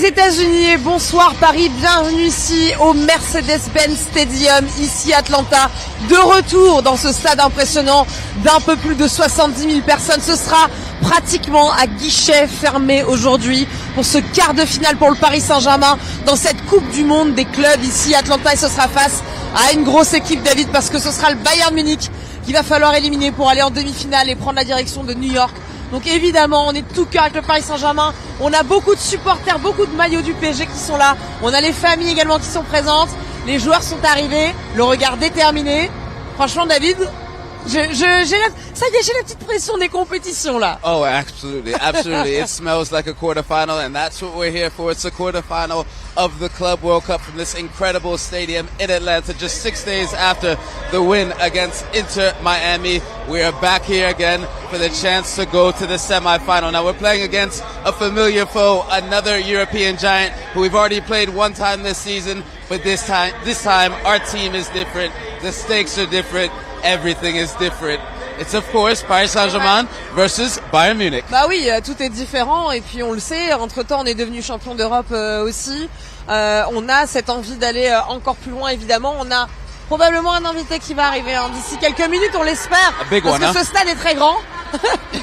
les États-Unis et bonsoir Paris, bienvenue ici au Mercedes Benz Stadium, ici à Atlanta, de retour dans ce stade impressionnant d'un peu plus de 70 000 personnes. Ce sera pratiquement à guichet fermé aujourd'hui pour ce quart de finale pour le Paris Saint-Germain dans cette Coupe du Monde des clubs ici à Atlanta, et ce sera face à une grosse équipe, David, parce que ce sera le Bayern Munich qu'il va falloir éliminer pour aller en demi-finale et prendre la direction de New York. Donc évidemment, on est de tout cœur avec le Paris Saint-Germain. On a beaucoup de supporters, beaucoup de maillots du PSG qui sont là. On a les familles également qui sont présentes. Les joueurs sont arrivés. Le regard déterminé. Franchement, David, ça y est, j'ai la petite pression des compétitions là. Oh, absolutely, absolutely. It smells like a quarterfinal, and that's what we're here for. It's a quarterfinal of the Club World Cup from this incredible stadium in Atlanta, just 6 days after the win against Inter Miami. We are back here again for the chance to go to the semi-final. Now we're playing against a familiar foe, another European giant who we've already played one time this season, but this time our team is different. The stakes are different. Everything is different. It's of course Paris Saint-Germain versus Bayern Munich. Bah oui, tout est différent et puis on le sait, entre-temps on est devenu champion d'Europe aussi. On a cette envie d'aller encore plus loin évidemment. On a probablement un invité qui va arriver d'ici quelques minutes, on l'espère, parce que ce stade est très grand.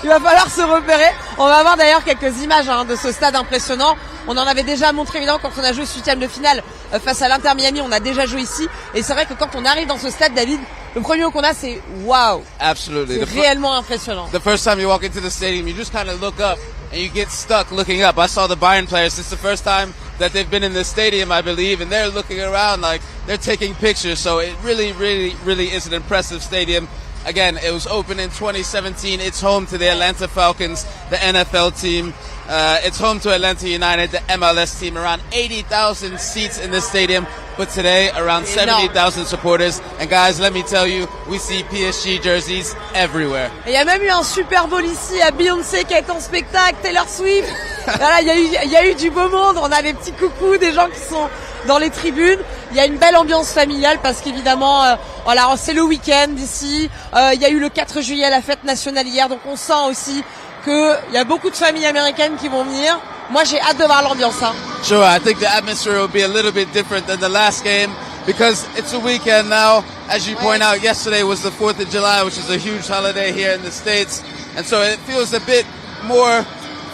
Il va falloir se repérer. On va avoir d'ailleurs quelques images de ce stade impressionnant. On en avait déjà montré évidemment quand on a joué 8e de finale face à l'Inter Miami. On a déjà joué ici et c'est vrai que quand on arrive dans ce stade, David, le premier mot qu'on a c'est wow. Absolutely. C'est réellement impressionnant. The first time you walk into the stadium, you just kind of look up and you get stuck looking up. I saw the Bayern players. It's the first time that they've been in the stadium, I believe, and they're looking around like they're taking pictures. So it really is an impressive stadium. Again, it was opened in 2017. It's home to the Atlanta Falcons, the NFL team. It's home to Atlanta United, the MLS team. Around 80,000 seats in the stadium, but today around 70,000 supporters. And guys, let me tell you, we see PSG jerseys everywhere. Il y a même eu un Super Bowl ici à Beyoncé qui est en spectacle, Taylor Swift. Voilà, il y a eu du beau monde. On a des petits coucous, des gens qui sont dans les tribunes. Il y a une belle ambiance familiale parce qu'évidemment, voilà, c'est le week-end ici. Il y a eu le 4 juillet, la fête nationale hier, donc on sent aussi qu'il y a beaucoup de familles américaines qui vont venir. Moi, j'ai hâte de voir l'ambiance. Sure, I think the atmosphere will be a little bit different than the last game because it's a weekend now. As you point out, yesterday was the 4th of July, which is a huge holiday here in the States. And so it feels a bit more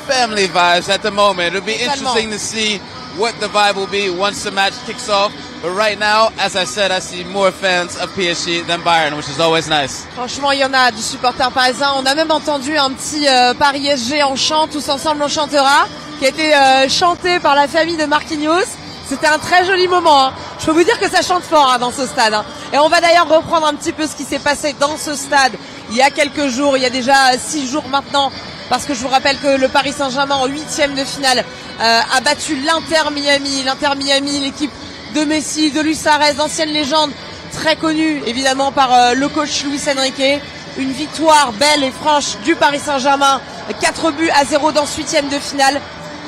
family vibes at the moment. It'll be interesting to see what the vibe will be once the match kicks off. But right now, as I said, I see more fans of PSG than Bayern, which is always nice. Franchement, il y en a du supporter parisien. On a même entendu un petit Paris SG en chant, tous ensemble on chantera, qui a été chanté par la famille de Marquinhos. C'était un très joli moment. Je peux vous dire que ça chante fort dans ce stade. Et on va d'ailleurs reprendre un petit peu ce qui s'est passé dans ce stade il y a quelques jours, il y a déjà 6 jours maintenant, parce que je vous rappelle que le Paris Saint-Germain en 8e de finale a battu l'Inter Miami. L'Inter Miami, l'équipe de Messi, de Luis Suarez, d'anciennes légendes très connues évidemment par le coach Luis Enrique. Une victoire belle et franche du Paris Saint-Germain, 4-0 dans ce 8e de finale,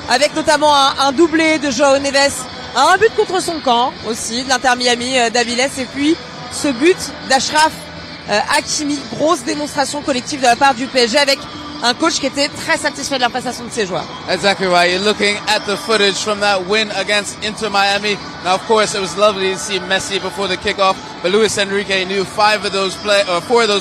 avec notamment un doublé de João Neves, un but contre son camp aussi de l'Inter Miami d'Aviles, et puis ce but d'Achraf Hakimi. Grosse démonstration collective de la part du PSG avec un coach qui était très satisfait de la prestation de ses joueurs. Exactly right. You're looking at the footage from that win against Inter Miami. Now, of course, it was lovely to see Messi before the kickoff, but Luis Enrique knew 4 of those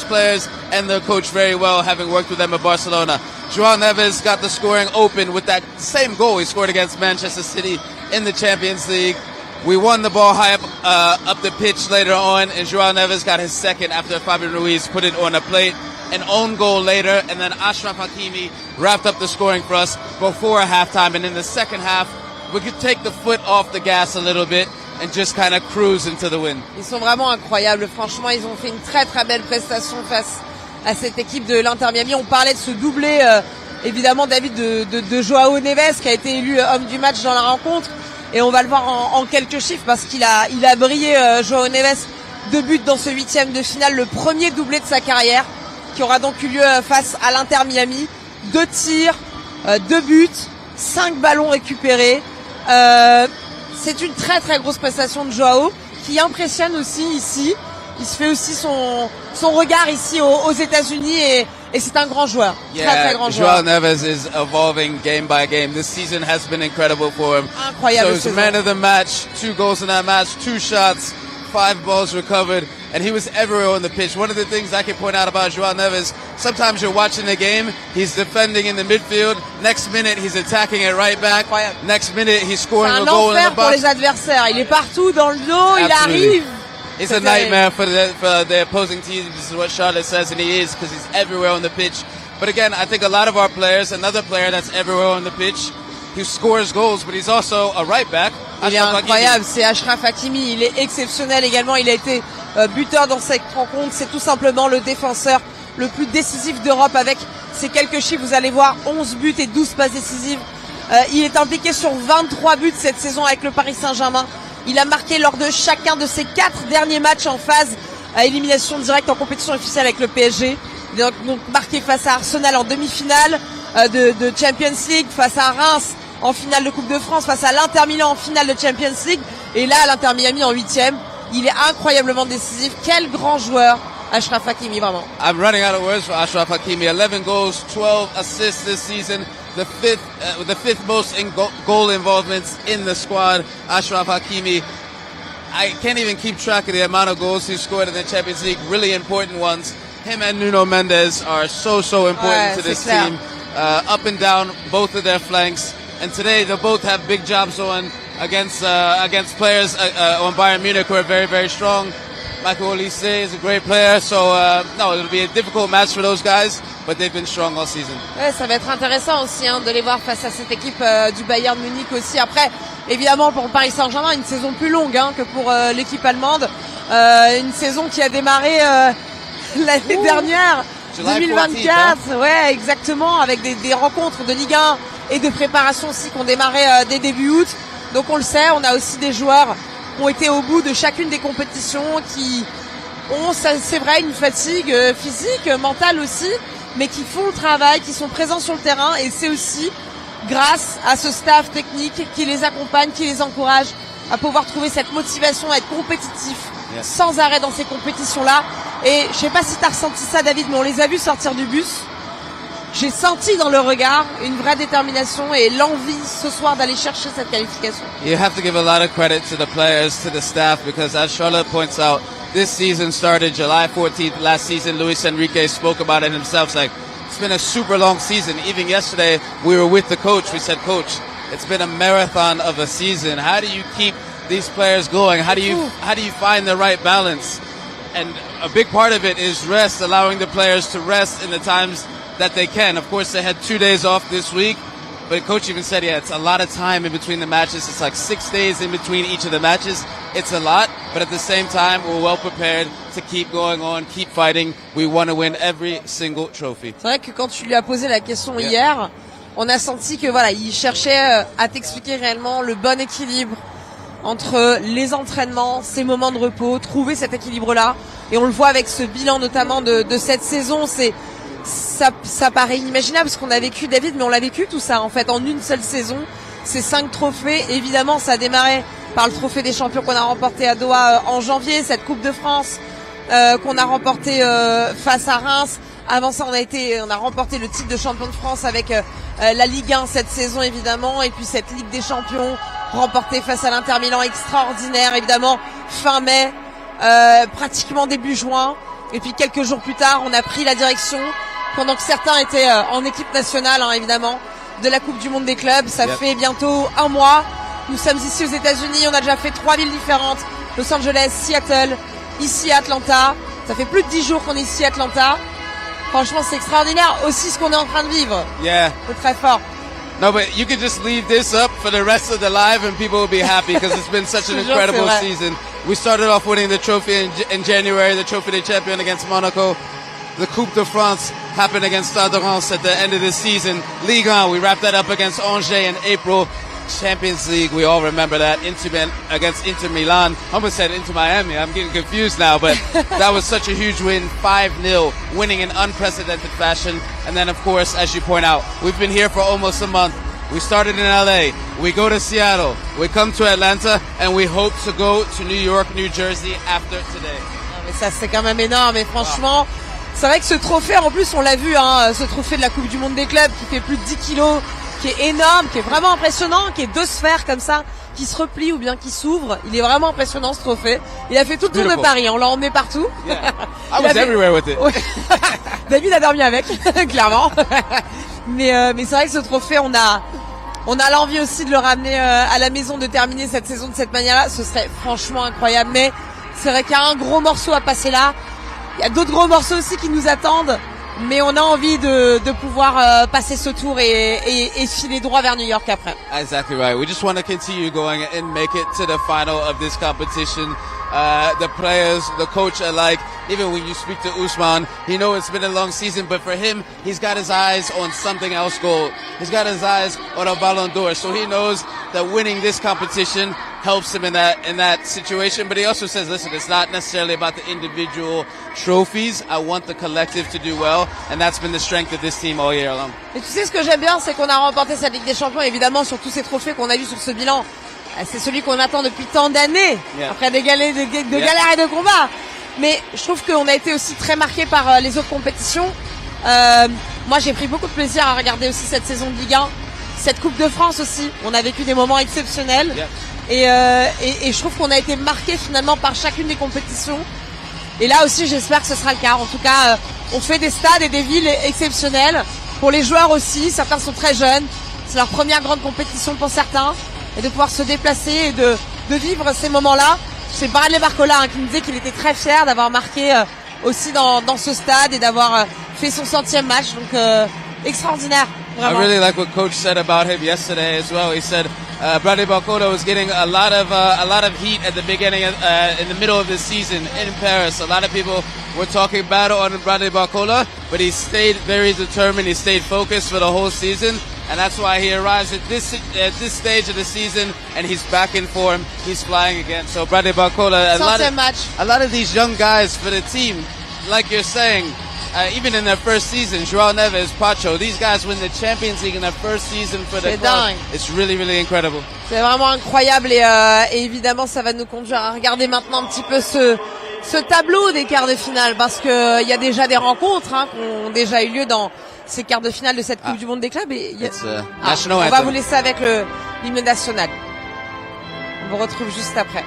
players and the coach very well, having worked with them at Barcelona. João Neves got the scoring open with that same goal he scored against Manchester City in the Champions League. We won the ball high up the pitch later on, and João Neves got his second after Fabian Ruiz put it on a plate. An own goal later, and then Achraf Hakimi wrapped up the scoring for us before halftime. And in the second half, we could take the foot off the gas a little bit and just kind of cruise into the win. Ils sont vraiment incroyables. Franchement, ils ont fait une très très belle prestation face à cette équipe de l'Inter Miami. On parlait de ce doublé, évidemment, David, de João Neves, qui a été élu homme du match dans la rencontre. Et on va le voir en quelques chiffres parce qu'il a brillé, João Neves, 2 buts dans ce 8e de finale, le premier doublé de sa carrière, qui aura donc eu lieu face à l'Inter Miami. 2 tirs, 2 buts, 5 ballons récupérés. C'est une très très grosse prestation de Joao qui impressionne aussi ici. Il se fait aussi son regard ici aux États-Unis, et et c'est un grand joueur. Yeah, très grand João joueur. Neves is evolving game by game. This season has been incredible for him. Incroyable So he's saison. man of the match, 2 goals in that match, 2 shots, 5 balls recovered, and he was everywhere on the pitch. One of the things I can point out about João Neves, sometimes you're watching the game, he's defending in the midfield, next minute he's attacking it right back, Incroyable. next minute he's scoring C'est un a goal in enfer the pour box. les adversaires. Il est partout dans le dos, il Absolutely. arrive. It's C'est a nightmare for the opposing team. This is what Charlotte says, and he is, because he's everywhere on the pitch. But again, I think a lot of our players, another player that's everywhere on the pitch, who scores goals, but he's also a right back. Il est Achraf Hakimi. incroyable, c'est Achraf Hakimi, il est exceptionnel également, il a été buteur dans cette rencontre, c'est tout simplement le défenseur le plus décisif d'Europe avec ces quelques chiffres, vous allez voir, 11 buts et 12 passes décisives. Il est impliqué sur 23 buts cette saison avec le Paris Saint-Germain. Il a marqué lors de chacun de ses 4 derniers matchs en phase à élimination directe en compétition officielle avec le PSG. Il a donc marqué face à Arsenal en demi-finale de Champions League, face à Reims en finale de Coupe de France, face à l'Inter Milan en finale de Champions League, et là à l'Inter Miami en 8e. Il est incroyablement décisif. Quel grand joueur, Achraf Hakimi, vraiment. I'm running out of words for Achraf Hakimi. 11 goals, 12 assists this season. The fifth most in goal involvements in the squad. Achraf Hakimi. I can't even keep track of the amount of goals he scored in the Champions League. Really important ones. Him and Nuno Mendes are so important to this team. Up and down both of their flanks. And today they both have big jobs on against players on Bayern Munich who are very, very strong. Michael Olise is a great player, so no, it'll be a difficult match for those guys, but they've been strong all season. Ouais, ça va être intéressant aussi de les voir face à cette équipe du Bayern Munich aussi. Après, évidemment pour le Paris Saint-Germain, une saison plus longue que pour l'équipe allemande. Une saison qui a démarré l'année dernière, July 2024. 14, ouais, exactement, avec des rencontres de Ligue 1 et de préparation aussi qui ont démarré dès début août. Donc on le sait, on a aussi des joueurs qui ont été au bout de chacune des compétitions, qui ont, c'est vrai, une fatigue physique, mentale aussi, mais qui font le travail, qui sont présents sur le terrain, et c'est aussi grâce à ce staff technique qui les accompagne, qui les encourage à pouvoir trouver cette motivation à être compétitif sans arrêt dans ces compétitions-là. Et je sais pas si tu as ressenti ça, David, mais on les a vus sortir du bus. J'ai senti dans le regard une vraie détermination et l'envie ce soir d'aller chercher cette qualification. You have to give a lot of credit to the players, to the staff, because as Charlotte points out, this season started July 14th. Last season, Luis Enrique spoke about it himself. Like, it's been a super long season. Even yesterday, we were with the coach. We said, Coach, it's been a marathon of a season. How do you keep these players going? How do you find the right balance? And a big part of it is rest, allowing the players to rest in the times that they can. Of course, they had 2 days off this week, but coach even said, it's a lot of time in between the matches. It's like 6 days in between each of the matches. It's a lot, but at the same time, we're well prepared to keep going on, keep fighting. We want to win every single trophy. C'est vrai que quand tu lui as posé la question hier, on a senti que voilà, il cherchait à t'expliquer réellement le bon équilibre entre les entraînements, ces moments de repos, trouver cet équilibre-là. Et on le voit avec ce bilan notamment de cette saison, ça paraît inimaginable ce qu'on a vécu, David, mais on l'a vécu tout ça en fait en une seule saison. Ces 5 trophées, évidemment, ça a démarré par le trophée des champions qu'on a remporté à Doha en janvier, cette Coupe de France qu'on a remporté face à Reims. Avant ça, on a remporté le titre de champion de France avec la Ligue 1 cette saison évidemment, et puis cette Ligue des champions remportée face à l'Inter Milan, extraordinaire évidemment, fin mai, pratiquement début juin. Et puis quelques jours plus tard, on a pris la direction, pendant que certains étaient en équipe nationale, évidemment, de la Coupe du Monde des clubs. Ça fait bientôt 1 mois. Nous sommes ici aux États-Unis. On a déjà fait 3 villes différentes. Los Angeles, Seattle, ici à Atlanta. Ça fait plus de 10 jours qu'on est ici à Atlanta. Franchement, c'est extraordinaire aussi ce qu'on est en train de vivre. Yeah. C'est très fort. No, but you could just leave this up for the rest of the live and people will be happy because it's been such an incredible season. We started off winning the trophy in January, the Trophy des Champions against Monaco. The Coupe de France happened against Stade de Reims at the end of the season. Ligue 1, we wrapped that up against Angers in April. Champions League, we all remember that. Against Inter Milan. I almost said Inter Miami. I'm getting confused now, but that was such a huge win. 5-0, winning in unprecedented fashion. And then, of course, as you point out, we've been here for almost a month. We started in LA, we go to Seattle, we come to Atlanta, and we hope to go to New York, New Jersey after today. Non, mais ça, c'est quand même énorme. Et franchement, C'est vrai que ce trophée, en plus, on l'a vu, hein, ce trophée de la Coupe du Monde des clubs qui fait plus de 10 kilos, qui est énorme, qui est vraiment impressionnant, qui est 2 sphères comme ça, qui se replient ou bien qui s'ouvre. Il est vraiment impressionnant ce trophée. Il a fait tout le tour de Paris, on l'a emmené partout. Yeah. I was everywhere with it. David a dormi avec, clairement. Mais c'est vrai que ce trophée, on a l'envie aussi de le ramener à la maison, de terminer cette saison de cette manière-là. Ce serait franchement incroyable. Mais c'est vrai qu'il y a un gros morceau à passer là. Il y a d'autres gros morceaux aussi qui nous attendent. Mais on a envie de pouvoir passer ce tour et filer droit vers New York après. Exactly right. We just want to continue going and make it to the final of this competition. The players, the coach alike, even when you speak to Usman, he knows it's been a long season, but for him, he's got his eyes on something else goal. He's got his eyes on a Ballon d'Or, so he knows that winning this competition helps him in that situation. But he also says, listen, it's not necessarily about the individual trophies. I want the collective to do well, and that's been the strength of this team all year long. Et tu sais ce que j'aime bien, c'est qu'on a remporté cette Ligue des Champions, évidemment, sur tous ces trophées qu'on a vus sur ce bilan. C'est celui qu'on attend depuis tant d'années, après des galères et de combats. Mais je trouve qu'on a été aussi très marqué par les autres compétitions. Moi, j'ai pris beaucoup de plaisir à regarder aussi cette saison de Ligue 1, cette Coupe de France aussi. On a vécu des moments exceptionnels. Yeah. Et je trouve qu'on a été marqué finalement par chacune des compétitions. Et là aussi, j'espère que ce sera le cas. En tout cas, on fait des stades et des villes exceptionnelles. Pour les joueurs aussi, certains sont très jeunes. C'est leur première grande compétition pour certains. Et de pouvoir se déplacer et de vivre ces moments-là. C'est Bradley Barcola qui nous disait qu'il était très fier d'avoir marqué aussi dans ce stade et d'avoir fait son 100e match. Donc extraordinaire, vraiment. I really like what Coach said about him yesterday as well. He said Bradley Barcola was getting a lot of heat at the beginning, in the middle of the season in Paris. A lot of people were talking bad on Bradley Barcola, but he stayed very determined. He stayed focused for the whole season. And that's why he arrives at this stage of the season, and he's back in form. He's flying again. So Bradley Barcola, a lot of these young guys for the team, like you're saying, even in their first season, Joao Neves, Pacho, these guys win the Champions League in their first season for the club. It's really, really incredible. C'est vraiment incroyable et évidemment ça va nous conduire à regarder maintenant un petit peu ce tableau des quarts de finale parce que il y a déjà des rencontres qui ont déjà eu lieu dans ces quarts de finale de cette Coupe du Monde des clubs et on va vous laisser avec l'hymne national. On vous retrouve juste après.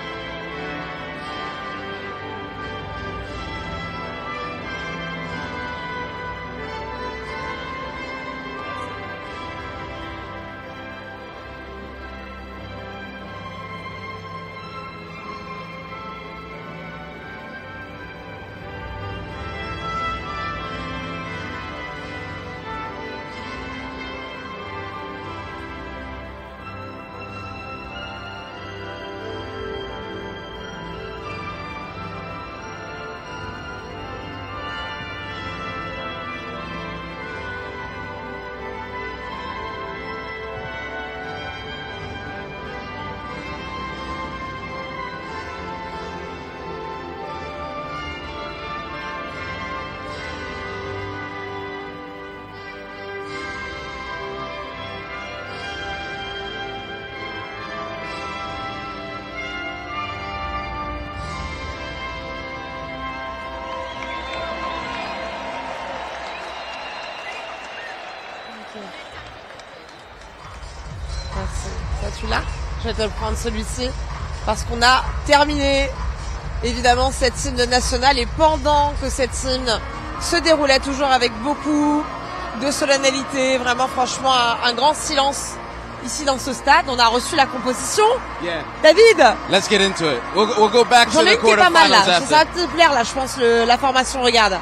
Celui-là, je vais te le prendre celui-ci parce qu'on a terminé évidemment cette hymne nationale et pendant que cette hymne se déroulait toujours avec beaucoup de solennalité, vraiment franchement un grand silence ici dans ce stade, on a reçu la composition. Yeah. David, let's get into it. We'll go back to the quarterfinals after. Ça va te plaire là, je pense la formation, regarde.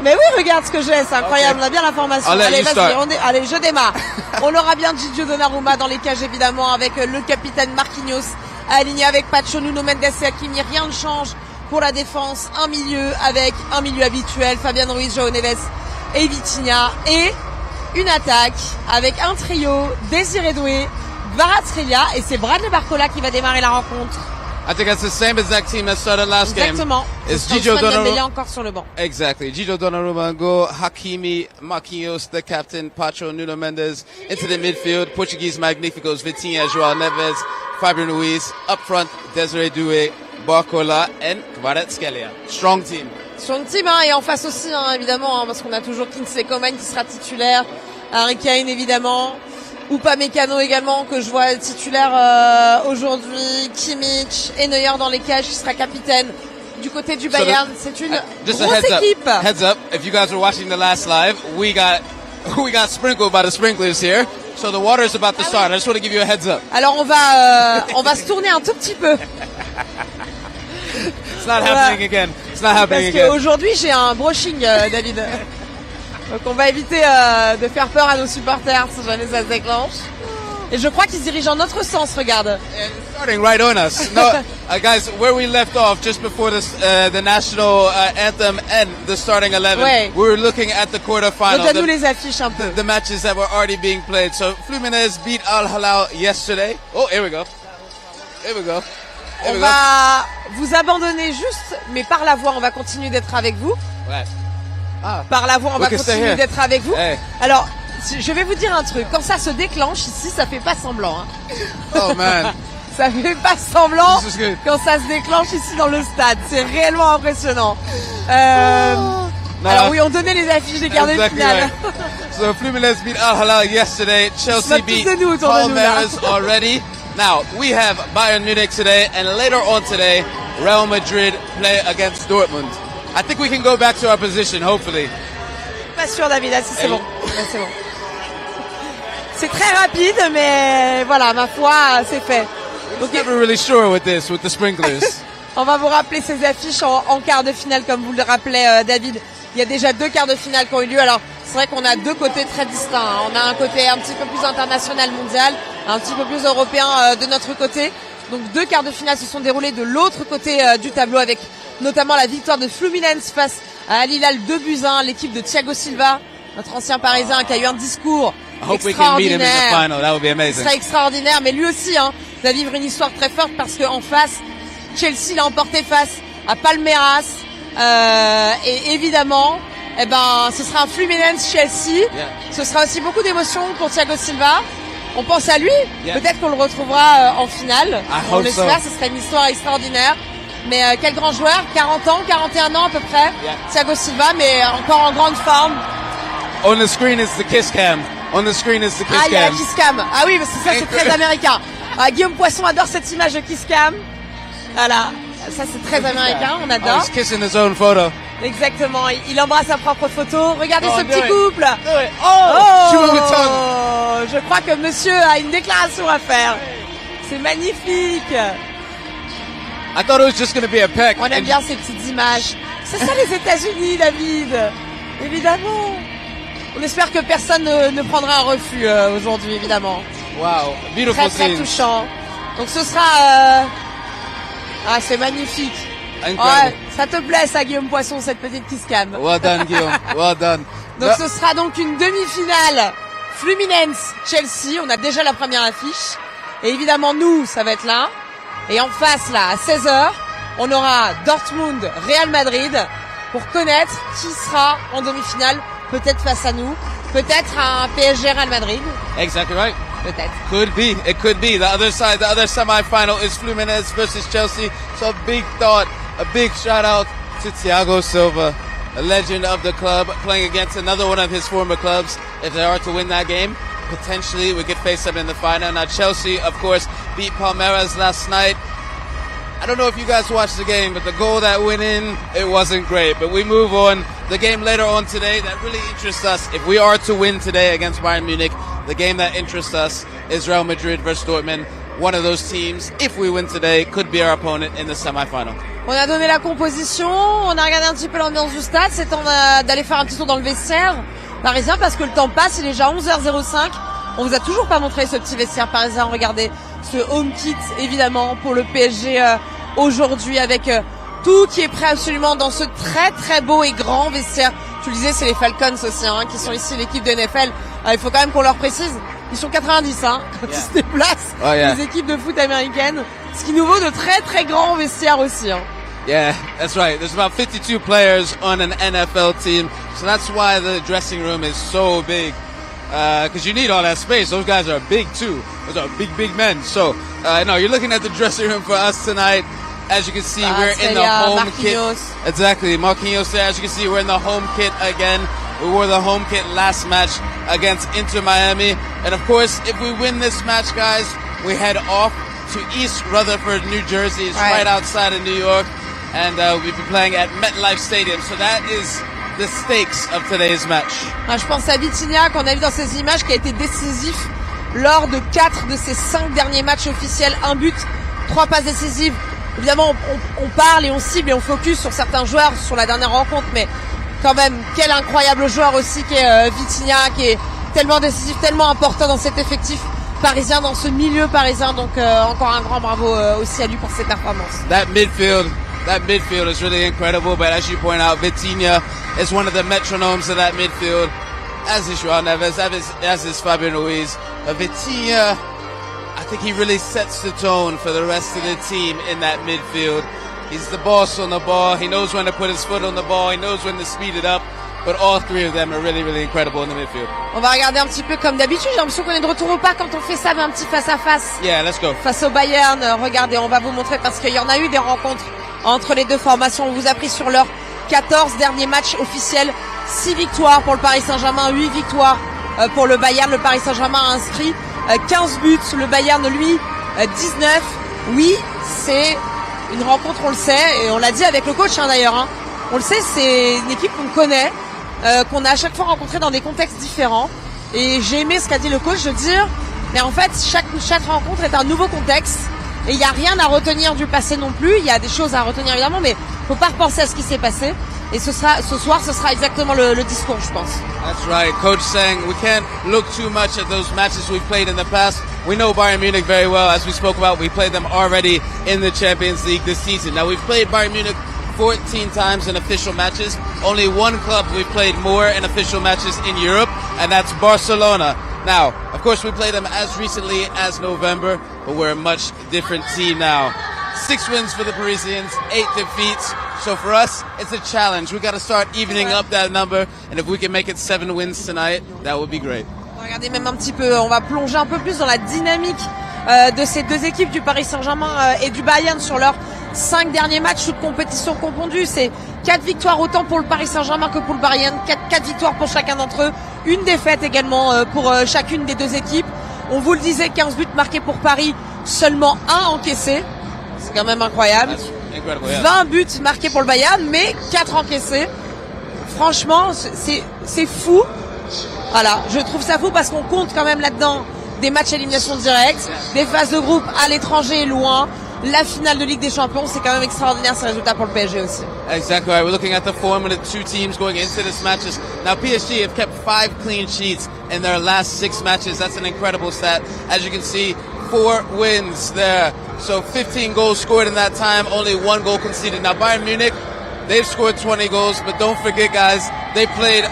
Mais oui, regarde ce que j'ai, c'est incroyable, on a bien la formation. Allez, vas-y, allez, je démarre. On aura bien Gigio Donnarumma dans les cages évidemment avec le capitaine Marquinhos aligné avec Pacho, Nuno Mendes et Hakimi. Rien ne change pour la défense. Un milieu avec un milieu habituel, Fabian Ruiz, Joao Neves et Vitinha. Et une attaque avec un trio, Désiré Doué, Kvaratskhelia et c'est Bradley Barcola qui va démarrer la rencontre. I think that's the same exact team that started last game. Exactement. It's Gigio Donnarumma encore sur le banc. Exactly. Gigio Donnarumma go, Hakimi, Marquinhos, the captain, Pacho, Nuno Mendes into the midfield. Portuguese Magnificos, Vitinha, Joao Neves, Fabian Ruiz. Up front, Desiré Doué, Barcola and Kvaratskhelia. Strong team. Strong team, hein, et en face aussi, hein, évidemment, hein, parce qu'on a toujours Kingsley Coman qui sera titulaire, Harry Kane évidemment, Upamecano également que je vois titulaire aujourd'hui, Kimmich et Neuer dans les cages qui sera capitaine du côté du Bayern. C'est une grosse équipe. Heads up, if you guys were watching the last live, we got sprinkled by the sprinklers here. So the water is about to start. I just want to give you a heads up. Alors on va se tourner un tout petit peu. It's not happening again. It's not happening again. Parce qu'aujourd'hui j'ai un brushing, David. Donc on va éviter de faire peur à nos supporters si jamais ça se déclenche. Et je crois qu'ils se dirigent en notre sens, regarde. Starting right on us. No, guys, where we left off just before this, the national anthem and the starting 11, ouais. We were looking at the quarterfinal. Donne-nous les affiches un peu. The matches that were already being played. So Fluminense beat Al Hilal yesterday. Oh, here we go. Here we go. On va vous abandonner juste, mais par la voix, on va continuer d'être avec vous. Ouais. Ah. Par la voix, on va continuer d'être avec vous. Hey. Alors, je vais vous dire un truc. Quand ça se déclenche ici, ça fait pas semblant. Hein. Oh man. Ça fait pas semblant quand ça se déclenche ici dans le stade. C'est réellement impressionnant. Alors oui, on donnait les affiches des quarts de finale. Right. So Fluminense beat Al Hilal yesterday. Chelsea beat Palmeiras already. Now, we have Bayern Munich today, and later on today, Real Madrid play against Dortmund. I think we can go back to our position, hopefully. Pas sûr, David. Ah, si, c'est bon. C'est bon. C'est très rapide, mais voilà, ma foi, c'est fait. Okay. Never really sure with this, with the sprinklers. On va vous rappeler ces affiches en quart de finale, comme vous le rappelez, David. Il y a déjà 2 quarts de finale qui ont eu lieu. Alors, c'est vrai qu'on a 2 côtés très distincts. On a un côté un petit peu plus international, mondial, un petit peu plus européen de notre côté. Donc 2 quarts de finale se sont déroulés de l'autre côté du tableau, avec notamment la victoire de Fluminense face à Al Hilal 2-1, l'équipe de Thiago Silva, notre ancien Parisien qui a eu un discours extraordinaire. Ce sera extraordinaire, mais lui aussi va vivre une histoire très forte parce qu'en face, Chelsea l'a emporté face à Palmeiras. Et évidemment, ce sera un Fluminense-Chelsea. Yeah. Ce sera aussi beaucoup d'émotions pour Thiago Silva. On pense à lui. Yeah. Peut-être qu'on le retrouvera en finale. On l'espère, ce serait une histoire extraordinaire. Mais quel grand joueur, 40 ans, 41 ans à peu près. Yeah. Thiago Silva, mais encore en grande forme. On the screen is the kiss cam. On the screen is the kiss cam. Il y a la kiss cam. Ah oui, parce que ça c'est très américain. Guillaume Poisson adore cette image de kiss cam. Voilà. Ça c'est très américain, on adore. Oh, he's kissing his own photo. Exactement, il embrasse sa propre photo. Regardez ce petit couple. Je crois que monsieur a une déclaration à faire. C'est magnifique. I thought it was just going to be a peck. On aime bien ces petites images. C'est ça les États-Unis, David. Évidemment. On espère que personne ne prendra un refus aujourd'hui, évidemment. Wow, beautiful très, très touchant. Donc ce sera... Ah, c'est magnifique. Ouais, ça te plaît, ça, Guillaume Poisson, cette petite kiss cam. Well done, Guillaume. Well done. Donc, ce sera donc une demi-finale Fluminense-Chelsea. On a déjà la première affiche. Et évidemment, nous, ça va être là. Et en face, là, à 16h, on aura Dortmund-Real Madrid pour connaître qui sera en demi-finale, peut-être face à nous, peut-être un PSG-Real Madrid. Exactly right. Peut-être. Could be. It could be. The other side, the other semi-final is Fluminense versus Chelsea. So a big thought, a big shout out to Thiago Silva, a legend of the club, playing against another one of his former clubs. If they are to win that game, potentially we could face them in the final. Now Chelsea, of course, beat Palmeiras last night. I don't know if you guys watched the game, but the goal that went in, it wasn't great. But we move on. The game later on today that really interests us, if we are to win today against Bayern Munich, the game that interests us is Real Madrid versus Dortmund. One of those teams, if we win today, could be our opponent in the semi-final. On a donné la composition, on a regardé un petit peu l'ambiance du stade. C'est temps d'aller faire un petit tour dans le vestiaire parisien parce que le temps passe, il est déjà 11h05. On vous a toujours pas montré ce petit vestiaire parisien. Regardez ce home kit, évidemment, pour le PSG aujourd'hui avec tout qui est prêt absolument dans ce très très beau et grand vestiaire. Tu le disais, c'est les Falcons aussi qui sont ici, l'équipe de NFL. Il faut quand même qu'on leur précise, ils sont 90 quand ils se déplacent, les équipes de foot américaines, ce qui nous vaut de très très grands vestiaires aussi. Yeah, that's right. There's about 52 players on an NFL team, so that's why the dressing room is so big. Because you need all that space. Those guys are big too. Those are big men. So, no, you're looking at the dressing room for us tonight. as you can see, we're in the home kit. Exactly, Marquinhos there. As you can see, we're in the home kit again. We wore the home kit last match against Inter Miami. And of course, if we win this match, guys, we head off to East Rutherford, New Jersey. It's right outside of New York. And we'll be playing at MetLife Stadium. So that is the stakes of today's match. Je pense à Vitinha, qu'on a vu dans ces images, qui a été décisif lors de 4 de ses 5 derniers matchs officiels. 1 but, 3 passes décisives. Évidemment, on parle et on cible et on focus sur certains joueurs sur la dernière rencontre, mais quand même, quel incroyable joueur aussi qui est Vitinha, qui est tellement décisif, tellement important dans cet effectif parisien, dans ce milieu parisien. Donc encore un grand bravo aussi à lui pour ses performances. That midfield is really incredible, but as you point out, Vitinha is one of the metronomes of that midfield, as is João Neves, as is Fabian Ruiz. Vitinha, I think he really sets the tone for the rest of the team in that midfield. He's the boss on the ball. He knows when to put his foot on the ball. He knows when to speed it up. But all three of them are really, really incredible in the midfield. On va regarder un petit peu comme d'habitude. J'ai l'impression qu'on est de retour au pas quand on fait ça, mais un petit face à face. Yeah, let's go. Face au Bayern. Regardez, on va vous montrer parce qu'il y en a eu des rencontres entre les deux formations. On vous a pris sur leurs 14 derniers matchs officiels. 6 victoires pour le Paris Saint-Germain, 8 victoires pour le Bayern. Le Paris Saint-Germain a inscrit 15 buts. Le Bayern, lui, 19. Oui, c'est une rencontre, on le sait, et on l'a dit avec le coach d'ailleurs. On le sait, c'est une équipe qu'on connaît, qu'on a à chaque fois rencontrée dans des contextes différents. Et j'ai aimé ce qu'a dit le coach de dire, mais en fait, chaque rencontre est un nouveau contexte. Et il n'y a rien à retenir du passé non plus. Il y a des choses à retenir évidemment, mais faut pas repenser à ce qui s'est passé. Et ce soir, ce sera exactement le discours, je pense. That's right. Coach saying we can't look too much at those matches we've played in the past. We know Bayern Munich very well. As we spoke about, we played them already in the Champions League this season. Now, we've played Bayern Munich 14 times in official matches. Only one club we've played more in official matches in Europe, and that's Barcelona. Now, of course, we played them as recently as November, but we're a much different team now. 6 wins for the Parisians, 8 defeats. So for us, it's a challenge. We got to start evening up that number, and if we can make it 7 wins tonight, that would be great. Regardez même un petit peu, on va plonger un peu plus dans la dynamique de ces deux équipes du Paris Saint-Germain et du Bayern sur leurs 5 derniers matchs, toutes compétitions confondues. C'est 4 victoires autant pour le Paris Saint-Germain que pour le Bayern, 4 victoires pour chacun d'entre eux, une défaite également pour chacune des deux équipes. On vous le disait, 15 buts marqués pour Paris, seulement 1 encaissé. C'est quand même incroyable. 20 buts marqués pour le Bayern, mais 4 encaissés. Franchement, c'est fou. Voilà, je trouve ça fou parce qu'on compte quand même là-dedans des matchs à élimination directe, des phases de groupe à l'étranger loin. La finale de Ligue des Champions, c'est quand même extraordinaire ces résultats pour le PSG aussi. Exactly right. We're looking at the form of the two teams going into this matches. Now PSG have kept 5 clean sheets in their last 6 matches. That's an incredible stat. As you can see, 4 wins there. So 15 goals scored in that time, only 1 goal conceded. Now Bayern Munich, they've scored 20 goals, but don't forget guys, they played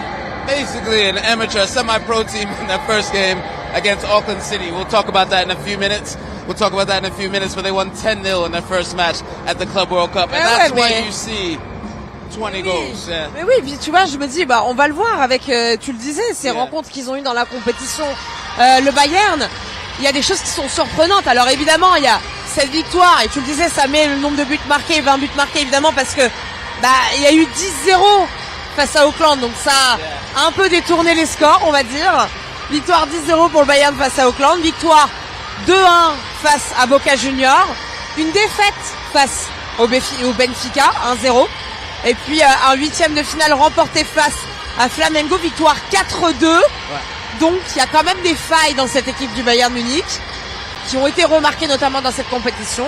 basically an amateur semi-pro team in their first game against Auckland City. We'll talk about that in a few minutes. But they won 10-0 in their first match at the Club World Cup. And that's why you see 20 goals. Yeah. Mais oui, tu vois, je me dis, on va le voir avec, tu le disais, ces rencontres qu'ils ont eues dans la compétition. Le Bayern, il y a des choses qui sont surprenantes. Alors évidemment, il y a cette victoire, et tu le disais, ça met le nombre de buts marqués, 20 buts marqués évidemment, parce que il y a eu 10-0 face à Auckland, donc ça a un peu détourné les scores, on va dire. Victoire 10-0 pour le Bayern face à Auckland, victoire 2-1 face à Boca Juniors, une défaite face au Benfica, 1-0, et puis un 8e de finale remporté face à Flamengo, victoire 4-2. Ouais. Donc il y a quand même des failles dans cette équipe du Bayern Munich qui ont été remarquées notamment dans cette compétition.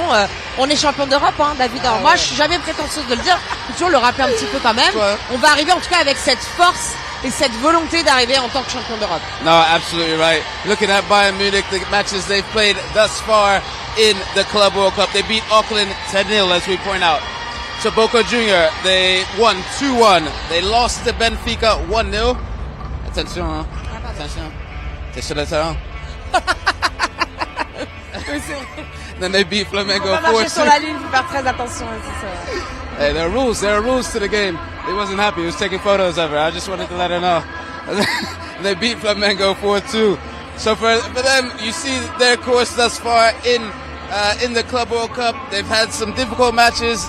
On est champion d'Europe, David. Alors moi, je suis jamais prétentieuse de le dire, faut toujours le rappeler un petit peu quand même. Ouais. On va arriver en tout cas avec cette force et cette volonté d'arriver en tant que champion d'Europe. No, absolutely right. Looking at Bayern Munich, the matches they've played thus far in the Club World Cup, they beat Auckland 10-0, as we point out. So Boca Junior, they won 2-1. They lost to Benfica 1-0. Attention, attention. T'es sur le terrain? Then they beat Flamengo 4-2. On va marcher sur la ligne, faut faire très attention. Hey, there are rules to the game. He wasn't happy. He was taking photos of her. I just wanted to let her know. They beat Flamengo 4-2. So for them, you see their course thus far in in the Club World Cup. They've had some difficult matches,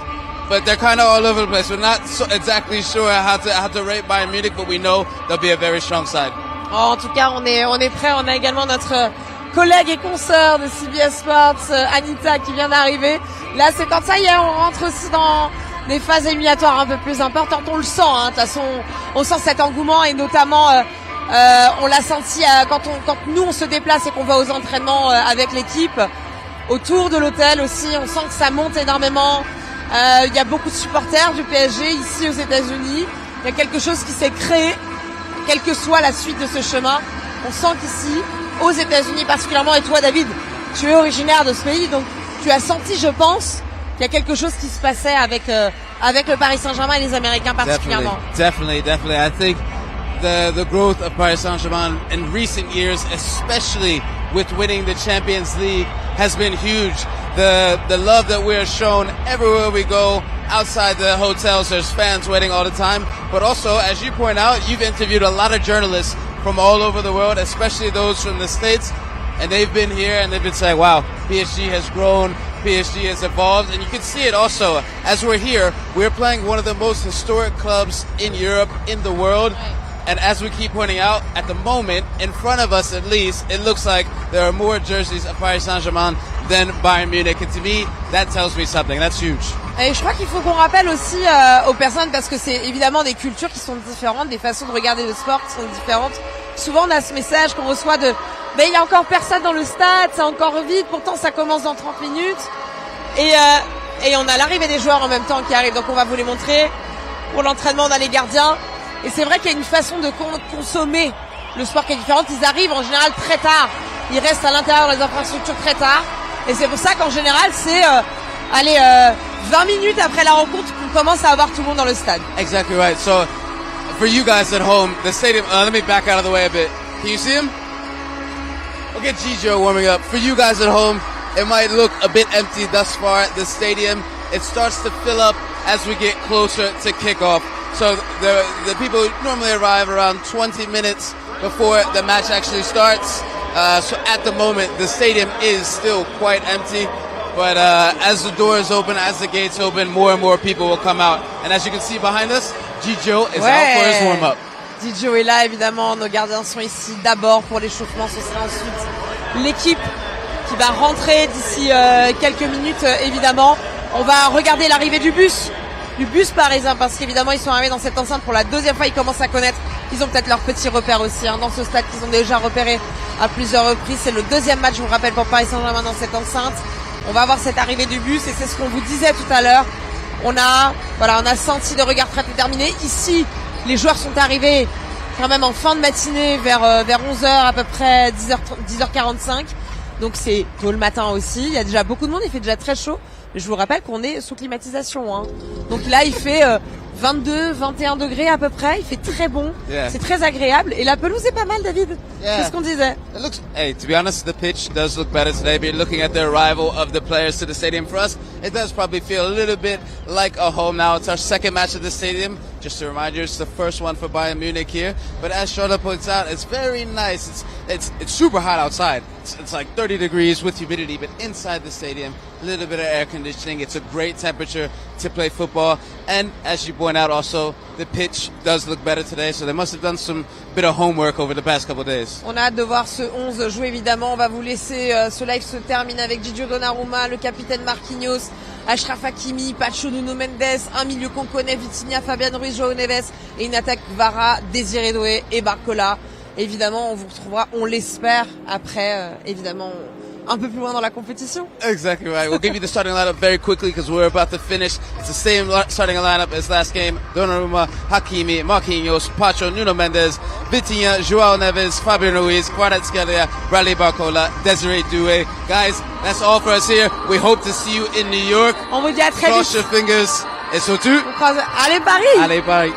but they're kind of all over the place. We're not exactly sure how to rate Bayern Munich, but we know they'll be a very strong side. En tout cas, on est prêt. On a également notre collègue et consoeur de CBS Sports, Anita, qui vient d'arriver. Là, c'est quand ça y est, on rentre aussi dans des phases éliminatoires un peu plus importantes. On le sent, hein. De toute façon, on sent cet engouement et notamment, on l'a senti quand nous on se déplace et qu'on va aux entraînements avec l'équipe. Autour de l'hôtel aussi, on sent que ça monte énormément. Il y a beaucoup de supporters du PSG ici aux États-Unis. Il y a quelque chose qui s'est créé, quelle que soit la suite de ce chemin. On sent qu'ici, aux États-Unis particulièrement, et toi David, tu es originaire de ce pays, donc tu as senti, je pense, qu'il y a quelque chose qui se passait avec le Paris Saint-Germain et les Américains particulièrement. Definitely. I think the growth of Paris Saint-Germain in recent years, especially with winning the Champions League, has been huge. The love that we're shown everywhere we go, outside the hotels, there's fans waiting all the time. But also, as you point out, you've interviewed a lot of journalists from all over the world, especially those from the States, and they've been here and they've been saying, wow, PSG has grown, PSG has evolved, and you can see it also. As we're here, we're playing one of the most historic clubs in Europe, in the world. And as we keep pointing out, at the moment, in front of us at least, it looks like there are more jerseys of Paris Saint-Germain than Bayern Munich. And to me, that tells me something. That's huge. Et je crois qu'il faut qu'on rappelle aussi aux personnes, parce que c'est évidemment des cultures qui sont différentes, des façons de regarder le sport qui sont différentes. Souvent, on a ce message qu'on reçoit de « mais il y a encore personne dans le stade, c'est encore vide, pourtant ça commence dans 30 minutes ». Et on a l'arrivée des joueurs en même temps qui arrivent, donc on va vous les montrer. Pour l'entraînement, on a les gardiens. Et c'est vrai qu'il y a une façon de consommer le sport qui est différente. Ils arrivent en général très tard. Ils restent à l'intérieur des infrastructures très tard. Et c'est pour ça qu'en général, c'est 20 minutes après la rencontre qu'on commence à avoir tout le monde dans le stade. Exactly right. So, for you guys at home, the stadium, let me back out of the way a bit. Can you see him? Look at Gigio warming up. For you guys at home, it might look a bit empty thus far. The stadium, it starts to fill up as we get closer to kickoff. So the people normally arrive around 20 minutes before the match actually starts. So at the moment, the stadium is still quite empty. But as the doors open, as the gates open, more and more people will come out. And as you can see behind us, Gigio is out for his warm-up. Gigio est là, évidemment. Nos gardiens sont ici d'abord pour l'échauffement. Ce sera ensuite l'équipe qui va rentrer d'ici quelques minutes, évidemment. On va regarder l'arrivée du bus parisien, parce qu'évidemment ils sont arrivés dans cette enceinte pour la deuxième fois. Ils commencent à connaître, ils ont peut-être leurs petits repères aussi dans ce stade qu'ils ont déjà repéré à plusieurs reprises. C'est le deuxième match, je vous rappelle, pour Paris Saint-Germain dans cette enceinte. On va avoir cette arrivée du bus et c'est ce qu'on vous disait tout à l'heure. On a senti des regards très déterminés. Ici, les joueurs sont arrivés quand même en fin de matinée vers 11h, à peu près 10h45. Donc c'est tôt le matin aussi. Il y a déjà beaucoup de monde, il fait déjà très chaud. Je vous rappelle qu'on est sous climatisation, hein. Donc là, il fait 22, 21 degrés à peu près. Il fait très bon. Yeah. C'est très agréable. Et la pelouse est pas mal, David. Yeah. C'est ce qu'on disait. Hey, to be honest, the pitch does look better today. But looking at the arrival of the players to the stadium, for us, it does probably feel a little bit like a home now. It's our second match at the stadium. Just to remind you, it's the first one for Bayern Munich here. But as Charlotte points out, it's very nice. It's super hot outside. It's like 30 degrees with humidity, but inside the stadium, a little bit of air conditioning. It's a great temperature to play football. And as you point out also, the pitch does look better today. So they must have done some bit of homework over the past couple of days. On a hâte de voir ce 11 jouer, évidemment. On va vous laisser, ce live se termine avec Gigio Donnarumma, le capitaine Marquinhos, Achraf Hakimi, Pacho Nuno Mendes, un milieu qu'on connaît, Vitinha, Fabian Ruiz, João Neves, et une attaque Vara, Désiré Doué et Barcola. Évidemment, on vous retrouvera, on l'espère, après, évidemment, un peu plus loin dans la compétition. Exactly right. We'll give you the starting lineup very quickly because we're about to finish. It's the same starting lineup as last game. Donnarumma, Hakimi, Marquinhos, Pacho, Nuno Mendes, Vitinha, João Neves, Fabian Ruiz, Kvaratskhelia, Bradley Barcola, Desiree Doué. Guys, that's all for us here. We hope to see you in New York. On vous dit à très vite. Cross your fingers. Et surtout, allez Paris! Allez Paris!